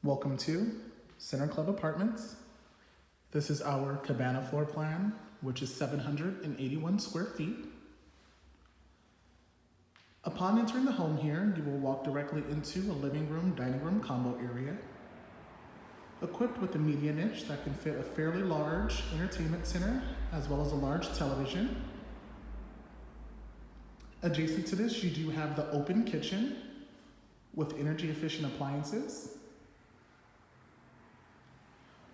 Welcome to Center Club Apartments. This is our Cabana floor plan, which is 781 square feet. Upon entering the home here, you will walk directly into a living room, dining room combo area, equipped with a media niche that can fit a fairly large entertainment center, as well as a large television. Adjacent to this, you do have the open kitchen with energy efficient appliances.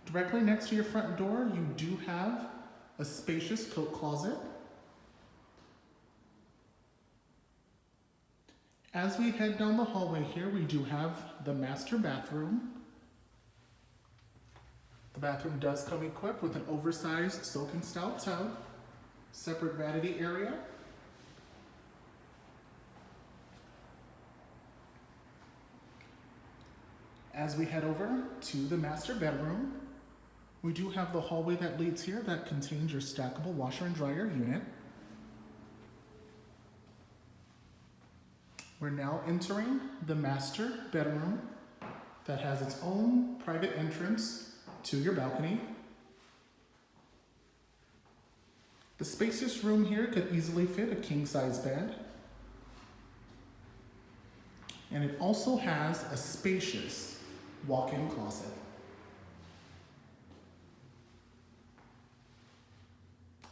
Directly next to your front door, you do have a spacious coat closet. As we head down the hallway here, we do have the master bathroom. The bathroom does come equipped with an oversized soaking style tub, separate vanity area. As we head over to the master bedroom, we do have the hallway that leads here that contains your stackable washer and dryer unit. We're now entering the master bedroom that has its own private entrance to your balcony. The spacious room here could easily fit a king-size bed. And it also has a spacious walk-in closet.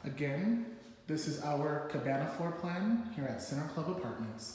Again, this is our Cabana floor plan here at Center Club Apartments.